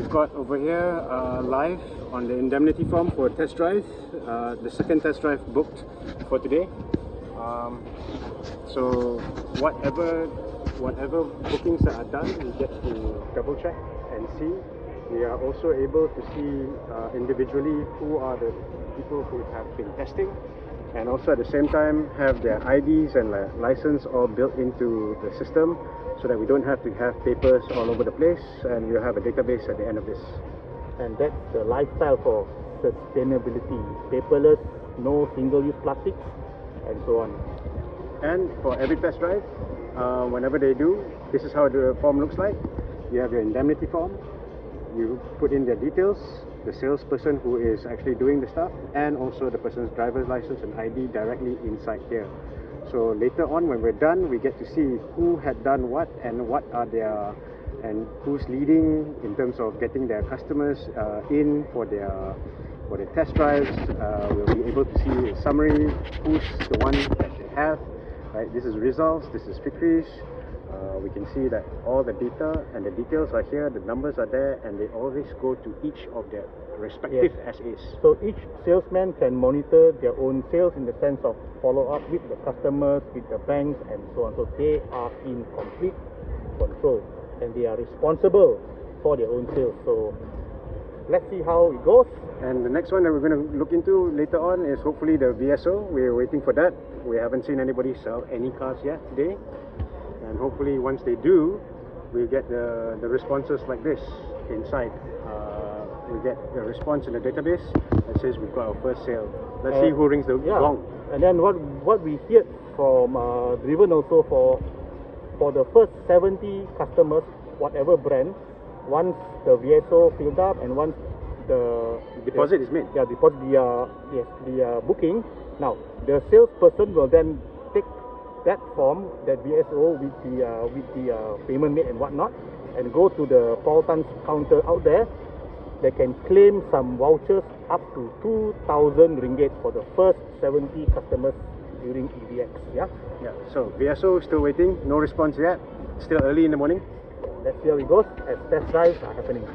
we've got over here live on the indemnity form for test drive, the second test drive booked for today. So whatever bookings that are done, we get to double check and see. We are also able to see individually who are the people who have been testing, and also at the same time have their IDs and license all built into the system, so that we don't have to have papers all over the place, and we'll have a database at the end of this. And that's the lifestyle for sustainability: paperless, no single-use plastics, and so on. And for every test drive, whenever they do, this is how the form looks like. You have your indemnity form, you put in their details, the salesperson who is actually doing the stuff, and also the person's driver's license and ID directly inside here. So later on, when we're done, we get to see who had done what and what are their, and who's leading in terms of getting their customers in for their test drives. We'll be able to see a summary, who's the one that they have. Right, this is results, this is victories. We can see that all the data and the details are here, the numbers are there, and they always go to each of their respective SAs. So each salesman can monitor their own sales in the sense of follow up with the customers, with the banks, and so on. So they are in complete control and they are responsible for their own sales. So let's see how it goes. And the next one that we're going to look into later on is hopefully the VSO. We're waiting for that. We haven't seen anybody sell any cars yet today. And hopefully once they do, we get the responses like this inside. We get a response in the database that says we've got our first sale. Let's see who rings the gong. And then what we heard from Driven also, for the first 70 customers, whatever brand, once the VSO filled up and once the deposit is made. Yeah, deposit the booking. Now the salesperson will then take that form, that VSO with the payment made and whatnot, and go to the Paul Tan's counter out there. They can claim some vouchers up to 2,000 ringgit for the first 70 customers during EVX. Yeah. So VSO still waiting, no response yet. Still early in the morning. Let's see how it goes as test drives are happening.